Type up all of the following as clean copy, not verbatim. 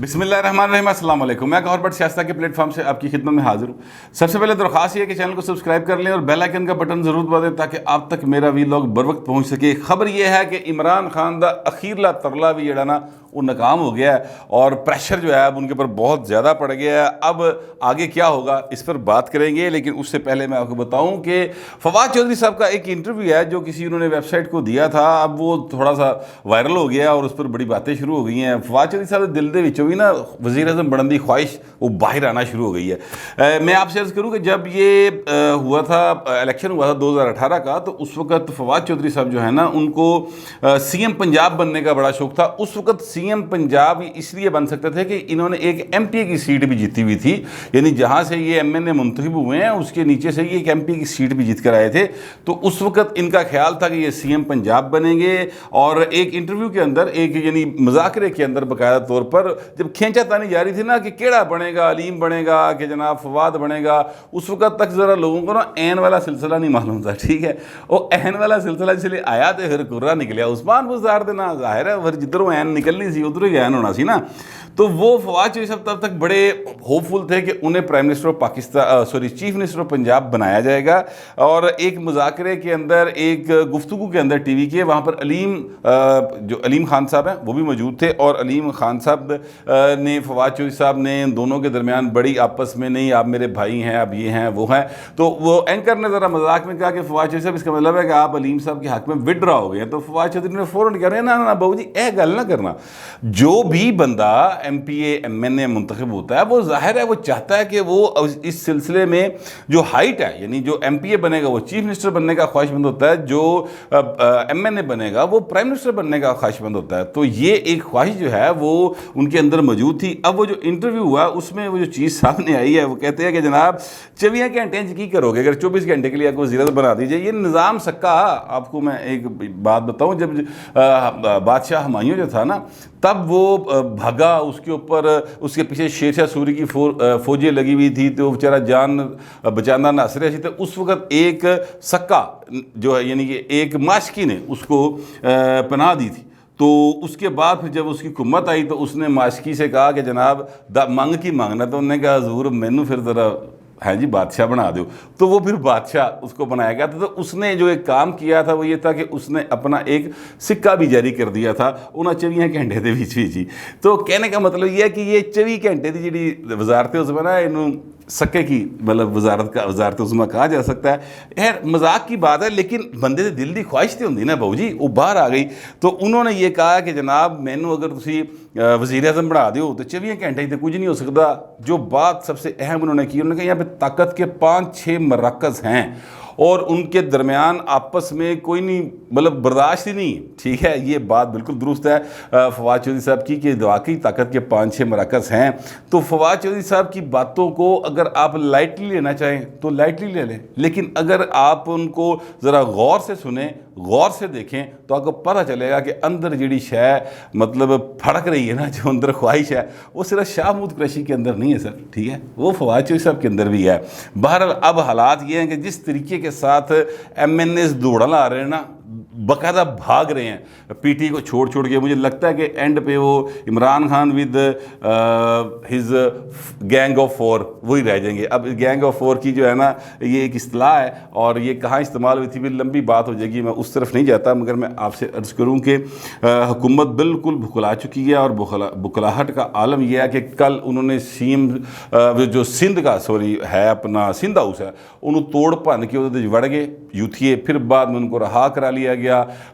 بسم اللہ الرحمن الرحیم، السلام علیکم۔ میں گور بٹ سیاستہ کے پلیٹ فارم سے آپ کی خدمت میں حاضر ہوں۔ سب سے پہلے درخواست یہ ہے کہ چینل کو سبسکرائب کر لیں اور بیل آئیکن کا بٹن ضرور دبا دیں تاکہ آپ تک میرا ویلاگ بر وقت پہنچ سکے۔ خبر یہ ہے کہ عمران خان دا اخیرلا ترلا بھی جڑا نا وہ ناکام ہو گیا ہے اور پریشر جو ہے اب ان کے اوپر بہت زیادہ پڑ گیا ہے۔ اب آگے کیا ہوگا اس پر بات کریں گے، لیکن اس سے پہلے میں آپ کو بتاؤں کہ فواد چودھری صاحب کا ایک انٹرویو ہے جو کسی انہوں نے ویب سائٹ کو دیا تھا، اب وہ تھوڑا سا وائرل ہو گیا اور اس پر بڑی باتیں شروع ہو گئی ہیں۔ فواد چودھری صاحب دل دے وچوں بھی نا وزیر اعظم بننے دی خواہش وہ باہر آنا شروع ہو گئی ہے۔ میں آپ سے عرض کروں کہ جب یہ ہوا تھا، الیکشن ہوا تھا 2018 کا، تو اس وقت فواد چودھری صاحب جو ہے نا ان کو سی ایم پنجاب بننے کا بڑا شوق تھا۔ اس وقت سی ایم پنجاب اس لیے بن سکتے تھے کہ انہوں نے ایک ایم پی اے کی سیٹ بھی جیتی ہوئی تھی، یعنی جہاں سے یہ ایم این اے منتخب ہوئے ہیں اس کے نیچے سے یہ ایک ایم پی اے کی سیٹ بھی جیت کر آئے تھے۔ تو اس وقت ان کا خیال تھا کہ یہ سی ایم پنجاب بنیں گے، اور ایک انٹرویو کے اندر، ایک یعنی مذاکرے کے اندر باقاعدہ طور پر جب کھینچا تانی جاری تھی نا کہ کیڑا بنے گا، علیم بنے گا کہ جناب فواد بنے گا، اس وقت تک ذرا لوگوں کو نا این والا سلسلہ نہیں معلوم تھا، ٹھیک ہے۔ وہ این والا سلسلہ اس لیے آیا تو پھر کرا نکلیا عثمان بزدار دینا ظاہر ہے، پھر جدھروں این نکلنی سی ادھر ہی این ہونا سی نا۔ تو وہ فواد چودھری صاحب تب تک بڑے ہوپ فل تھے کہ انہیں prime minister of Pakistan chief minister of Punjab بنایا جائے گا، اور ایک مذاکرے کے اندر، ایک گفتگو کے اندر ٹی وی کے، وہاں پر جو علیم خان صاحب ہیں وہ بھی موجود تھے، اور علیم خان صاحب نے فواد چودھری صاحب نے ان دونوں کے درمیان بڑی آپس میں، نہیں آپ میرے بھائی ہیں، آپ یہ ہیں وہ ہیں، تو وہ اینکر نے ذرا مذاق میں کہا کہ فواد چودھری صاحب اس کا مطلب ہے کہ آپ علیم صاحب کے حق میں وڈرا ہو گئے ہیں۔ تو فواد چودھری نے فوراً کہہ رہے ہیں نا بہو جی اے گل نہ کرنا، جو بھی بندہ M P A M N A منتخب ہوتا ہے وہ ظاہر ہے وہ چاہتا ہے کہ وہ اس سلسلے میں جو ہائٹ ہے، یعنی جو ایم پی اے بنے گا وہ چیف منسٹر بننے کا خواہش مند ہوتا ہے، جو ایم این اے بنے گا وہ پرائم منسٹر بننے کا خواہش مند ہوتا ہے۔ تو یہ ایک خواہش جو ہے وہ ان کے اندر موجود تھی۔ اب وہ جو انٹرویو ہوا اس میں وہ جو چیز سامنے آئی ہے وہ کہتے ہیں کہ جناب 24 گھنٹے کی کرو گے اگر 24 گھنٹے کے لیے آپ کو وزیر اعظم بنا دیجیے۔ یہ نظام سکا، آپ کو میں ایک بات بتاؤں، جب بادشاہ ہمایوں جو تھا نا تب وہ بھگا، اس کے اوپر اس کے پیچھے شیر شاہ سوری کی فوجیں لگی ہوئی تھی، تو وہ بیچارہ جان بچانا ناصر ایسی تھا۔ اس وقت ایک سکا جو ہے یعنی کہ ایک ماشکی نے اس کو پناہ دی تھی، تو اس کے بعد پھر جب اس کی حکومت آئی تو اس نے ماشکی سے کہا کہ جناب مانگ کی مانگنا، تو انہوں نے کہا حضور مینوں پھر ذرا ہے جی بادشاہ بنا دو، تو وہ پھر بادشاہ اس کو بنایا گیا تھا۔ تو اس نے جو ایک کام کیا تھا وہ یہ تھا کہ اس نے اپنا ایک سکہ بھی جاری کر دیا تھا انہاں 24 گھنٹے دے وچ جی۔ تو کہنے کا مطلب یہ ہے کہ یہ 24 گھنٹے دی جڑی وزارت عظمیٰ نا انہوں سکے کی مطلب وزارت عظمیٰ کہا جا سکتا ہے۔ خیر مذاق کی بات ہے، لیکن بندے دے دل دی خواہش تے ہوندی نا بہو جی، وہ باہر آ گئی۔ تو انہوں نے یہ کہا کہ جناب مینوں اگر تسی وزیر اعظم بنا دیو تو 24 گھنٹے تے کچھ نہیں ہو سکتا۔ جو بات سب سے اہم انہوں نے کی، انہوں نے کہا یہاں پہ طاقت کے 5-6 مراکز ہیں اور ان کے درمیان آپس میں کوئی نہیں مطلب برداشت ہی نہیں، ٹھیک ہے۔ یہ بات بالکل درست ہے فواد چودھری صاحب کی کہ واقعی طاقت کے 5-6 مراکز ہیں۔ تو فواد چودھری صاحب کی باتوں کو اگر آپ لائٹلی لینا چاہیں تو لائٹلی لے لیں، لیکن اگر آپ ان کو ذرا غور سے سنیں، غور سے دیکھیں تو آپ کو پتہ چلے گا کہ اندر جڑی شے مطلب پھڑک رہی ہے نا، جو اندر خواہش ہے وہ صرف شاہ محمود قریشی کے اندر نہیں ہے سر، ٹھیک ہے، وہ فواد چودھری صاحب کے اندر بھی ہے۔ بہرحال اب حالات یہ ہیں کہ جس طریقے کے ساتھ ایم این ایز دوڑا آ رہے ہیں نا، باقاعدہ بھاگ رہے ہیں پی ٹی کو چھوڑ کے، مجھے لگتا ہے کہ اینڈ پہ وہ Imran Khan with his gang of 4 وہی رہ جائیں گے۔ اب گینگ آف 4 کی جو ہے نا یہ ایک اصطلاح ہے اور یہ کہاں استعمال ہوئی تھی بھی لمبی بات ہو جائے گی، میں اس طرف نہیں جاتا، مگر میں آپ سے عرض کروں کہ حکومت بالکل بھکلا چکی ہے، اور بھکلاہٹ کا عالم یہ ہے کہ کل انہوں نے سیم جو سندھ کا ہے اپنا سندھ ہاؤس ہے انہوں توڑ بھن کے وہ وڑ گئے یوتھیے، پھر بعد میں ان کو رہا کرا لیا گیا۔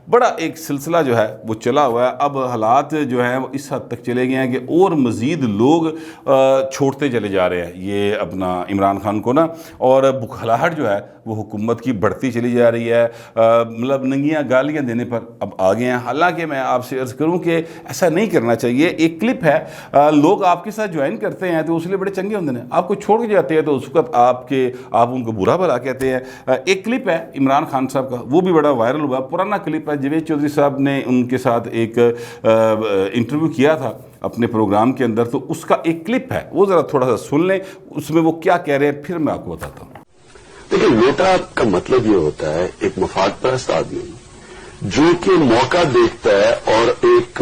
بڑا ایک سلسلہ جو ہے وہ چلا ہوا ہے۔ اب حالات جو ہیں وہ اس حد تک چلے گئے ہیں کہ اور مزید لوگ چھوڑتے چلے جا رہے ہیں یہ اپنا عمران خان کو نا، اور بھکلاہٹ جو ہے وہ حکومت کی بڑھتی چلی جا رہی ہے، مطلب ننگیاں گالیاں دینے پر اب آگے ہیں۔ حالانکہ میں آپ سے عرض کروں کہ ایسا نہیں کرنا چاہیے۔ ایک کلپ ہے، لوگ آپ کے ساتھ جوائن کرتے ہیں تو اس لیے بڑے چنگے ہوتے ہیں، آپ کو چھوڑ کے جاتے ہیں تو اس وقت آپ ان کو برا بھلا کہتے ہیں۔ ایک کلپ ہے عمران خان صاحب کا، وہ بھی بڑا وائرل ہوا، پرانا کلپ ہے، جاوید چودھری صاحب نے ان کے ساتھ ایک انٹرویو کیا تھا اپنے پروگرام کے اندر، تو اس کا ایک کلپ ہے، وہ ذرا تھوڑا سا سن لیں، اس میں وہ کیا کہہ رہے ہیں، پھر میں آپ کو بتاتا ہوں۔ دیکھیں نیتا کا مطلب یہ ہوتا ہے ایک مفاد پرست آدمی جو کہ موقع دیکھتا ہے اور ایک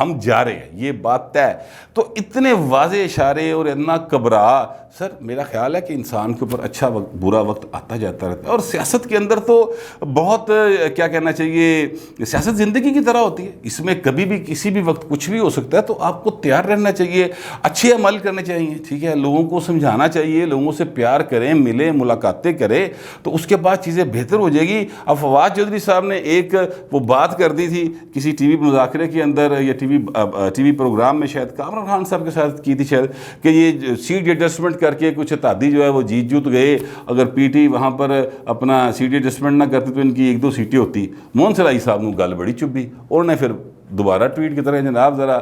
ہم جا رہے ہیں، یہ بات طے ہے۔ تو اتنے واضح اشارے اور اتنا گھبرا، سر میرا خیال ہے کہ انسان کے اوپر اچھا وقت برا وقت آتا جاتا رہتا ہے، اور سیاست کے اندر تو بہت کیا کہنا چاہیے، سیاست زندگی کی طرح ہوتی ہے، اس میں کبھی بھی کسی بھی وقت کچھ بھی ہو سکتا ہے، تو آپ کو تیار رہنا چاہیے، اچھے عمل کرنے چاہیے، ٹھیک ہے، لوگوں کو سمجھانا چاہیے، لوگوں سے پیار کریں، ملیں، ملاقاتیں کریں، تو اس کے بعد چیزیں بہتر ہو جائے گی۔ اب فواد چودھری صاحب نے ایک وہ بات کر دی تھی کسی ٹی وی مذاکرے کے اندر یا ٹی وی پروگرام میں، شاید کامران خان صاحب کے ساتھ کی تھی شاید، کہ یہ سیٹ ایڈجسٹمنٹ کر کے کچھ اتحادی جو ہے وہ جیت گئے، اگر پی ٹی وہاں پر اپنا سیٹ ایڈجسٹمنٹ نہ کرتے تو ان کی 1-2 سیٹیں ہوتی۔ موہن سلائی صاحب نے گل بڑی چبھی، اور نے پھر دوبارہ ٹویٹ کی طرح جناب ذرا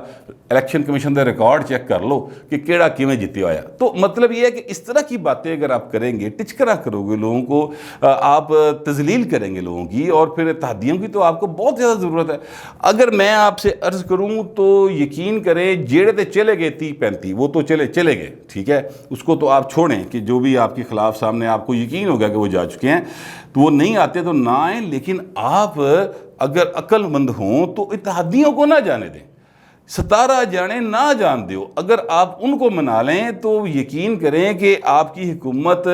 election commission the record check کر لو کہ کیڑا کیویں جیتیا ہوا۔ تو مطلب یہ ہے کہ اس طرح کی باتیں اگر آپ کریں گے، ٹچکرا کرو گے لوگوں کو، آپ تذلیل کریں گے لوگوں کی، اور پھر اتحادیوں کی تو آپ کو بہت زیادہ ضرورت ہے۔ اگر میں آپ سے عرض کروں تو یقین کریں، جیڑے تے چلے گئے 30-35 وہ تو چلے گئے، ٹھیک ہے، اس کو تو آپ چھوڑیں کہ جو بھی آپ کے خلاف سامنے آپ کو یقین ہوگا کہ وہ جا چکے ہیں، تو وہ نہیں آتے تو نہ آئیں، لیکن آپ اگر عقل مند ہوں تو اتحادیوں کو نہ جانے دیں، 17 جانے نہ جان دیو۔ اگر آپ ان کو منا لیں تو یقین کریں کہ آپ کی حکومت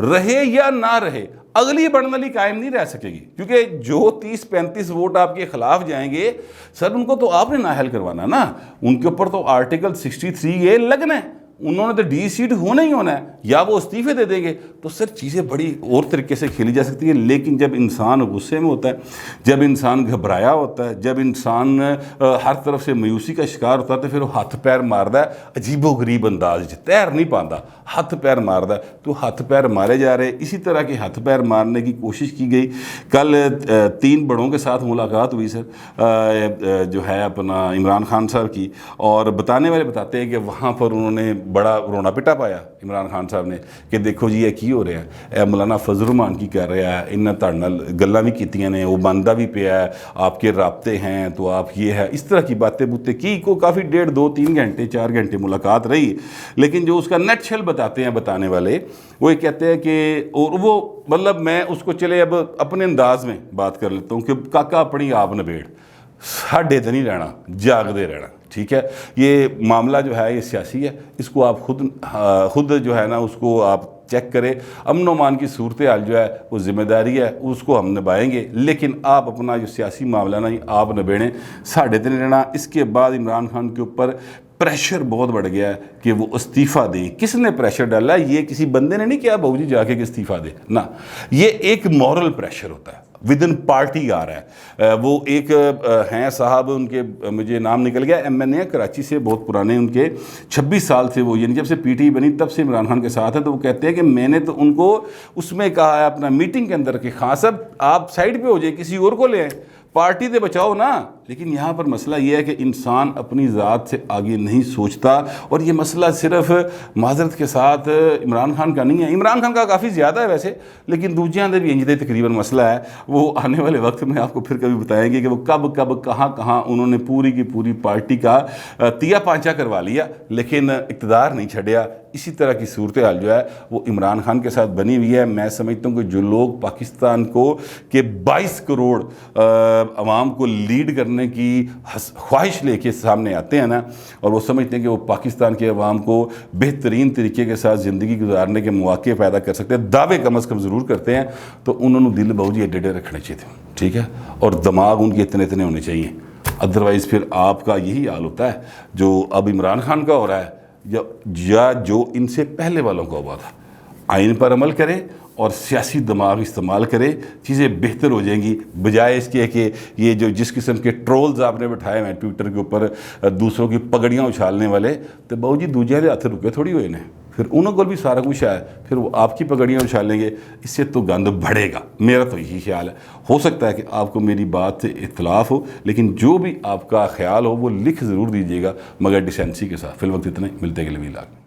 رہے یا نہ رہے، اگلی بڑھنلی قائم نہیں رہ سکے گی، کیونکہ جو 30-35 ووٹ آپ کے خلاف جائیں گے، سر ان کو تو آپ نے نااہل کروانا نا، ان کے اوپر تو آرٹیکل 63A لگنا ہے، انہوں نے تو ڈی سیٹ ہونا ہی ہونا ہے، یا وہ استعفے دے دیں گے، تو سر چیزیں بڑی اور طریقے سے کھیلی جا سکتی ہیں۔ لیکن جب انسان غصے میں ہوتا ہے، جب انسان گھبرایا ہوتا ہے، جب انسان ہر طرف سے مایوسی کا شکار ہوتا ہے، تو پھر وہ ہاتھ پیر ماردا ہے عجیب و غریب انداز، تیر نہیں پاندا، ہاتھ پیر ماردا ہے، تو ہاتھ پیر مارے جا رہے۔ اسی طرح کے ہاتھ پیر مارنے کی کوشش کی گئی۔ کل 3 بڑوں کے ساتھ ملاقات ہوئی سر، جو ہے اپنا عمران خان صاحب کی، اور بتانے والے بتاتے ہیں کہ وہاں پر انہوں نے بڑا رونا پٹا پایا عمران خان صاحب نے کہ دیکھو جی یہ کی ہو رہا ہے، اے مولانا فضل الرحمان کی کر رہا ہے، انہیں تہاڈے نال گلاں بھی کیتیاں نے، وہ باندا بھی پیا ہے، آپ کے رابطے ہیں تو آپ یہ ہے، اس طرح کی باتیں بوتے کی کو کافی 1.5 2 3 گھنٹے 4 گھنٹے ملاقات رہی۔ لیکن جو اس کا نیٹ شل بتاتے ہیں بتانے والے، وہ یہ کہتے ہیں کہ، اور وہ مطلب میں اس کو چلے اب اپنے انداز میں بات کر لیتا ہوں کہ کاکا اپنی آپ نبیڑ، ساڈے تے نہیں رہنا، جاگدے رہنا، ٹھیک ہے۔ یہ معاملہ جو ہے یہ سیاسی ہے، اس کو آپ خود جو ہے نا اس کو آپ چیک کریں۔ امن و امان کی صورتحال جو ہے وہ ذمہ داری ہے، اس کو ہم نبھائیں گے، لیکن آپ اپنا جو سیاسی معاملہ نہیں آپ نبیڑیں، ساڈے تے نہیں رہنا۔ اس کے بعد عمران خان کے اوپر پریشر بہت بڑھ گیا ہے کہ وہ استعفیٰ دیں۔ کس نے پریشر ڈالا؟ یہ کسی بندے نے نہیں کیا بہو جی جا کے کہ استعفیٰ دے، نہ، یہ ایک مورل پریشر ہوتا ہے، ود ان پارٹی آ رہا ہے۔ وہ ایک ہیں صاحب، ان کے مجھے نام نکل گیا، MNA کراچی سے، بہت پرانے، ان کے 26 سال سے وہ، یعنی جب سے PTI بنی تب سے عمران خان کے ساتھ ہے، تو وہ کہتے ہیں کہ میں نے تو ان کو اس میں کہا ہے اپنا میٹنگ کے اندر کہ خان صاحب آپ سائڈ پہ ہو جائیں، کسی اور کو لے آئیں، پارٹی سے بچاؤ نا۔ لیکن یہاں پر مسئلہ یہ ہے کہ انسان اپنی ذات سے آگے نہیں سوچتا، اور یہ مسئلہ صرف معذرت کے ساتھ عمران خان کا نہیں ہے، عمران خان کا کافی زیادہ ہے ویسے، لیکن دوسریاں دے بھی انجدے تقریباً مسئلہ ہے۔ وہ آنے والے وقت میں آپ کو پھر کبھی بتائیں گے کہ وہ کب کہاں انہوں نے پوری کی پوری پارٹی کا تیا پانچا کروا لیا، لیکن اقتدار نہیں چھڑیا۔ اسی طرح کی صورتحال جو ہے وہ عمران خان کے ساتھ بنی ہوئی ہے۔ میں سمجھتا ہوں کہ جو لوگ پاکستان کو کہ 22 کروڑ عوام کو لیڈ کرنے کی خواہش لے کے سامنے آتے ہیں نا، اور وہ سمجھتے ہیں کہ وہ پاکستان کے عوام کو بہترین طریقے کے ساتھ زندگی گزارنے کے مواقع پیدا کر سکتے ہیں، دعوے کم از کم ضرور کرتے ہیں، تو انہوں نے دل بہو جی ایڈے رکھنے چاہیے تھے، ٹھیک ہے، اور دماغ ان کے اتنے ہونے چاہیے۔ ادروائز پھر آپ کا یہی حال ہوتا ہے جو اب عمران خان کا ہو رہا ہے، یا جو ان سے پہلے والوں کا ہوا تھا۔ آئین پر عمل کریں اور سیاسی دماغ استعمال کریں، چیزیں بہتر ہو جائیں گی، بجائے اس کے کہ یہ جو جس قسم کے ٹرولز آپ نے بٹھائے ہیں ٹویٹر کے اوپر دوسروں کی پگڑیاں اچھالنے والے، تو بہو جی دوجے دے ہاتھ رکے تھوڑی ہوئے نے، پھر انہوں کو بھی سارا کچھ ہے، پھر وہ آپ کی پگڑیاں اچھالیں گے، اس سے تو گند بڑھے گا۔ میرا تو یہی خیال ہے۔ ہو سکتا ہے کہ آپ کو میری بات سے اختلاف ہو، لیکن جو بھی آپ کا خیال ہو وہ لکھ ضرور دیجیے گا، مگر ڈیسینسی کے ساتھ۔ فی الوقت اتنے، ملتے ہیں اگلی ویلاگ میں۔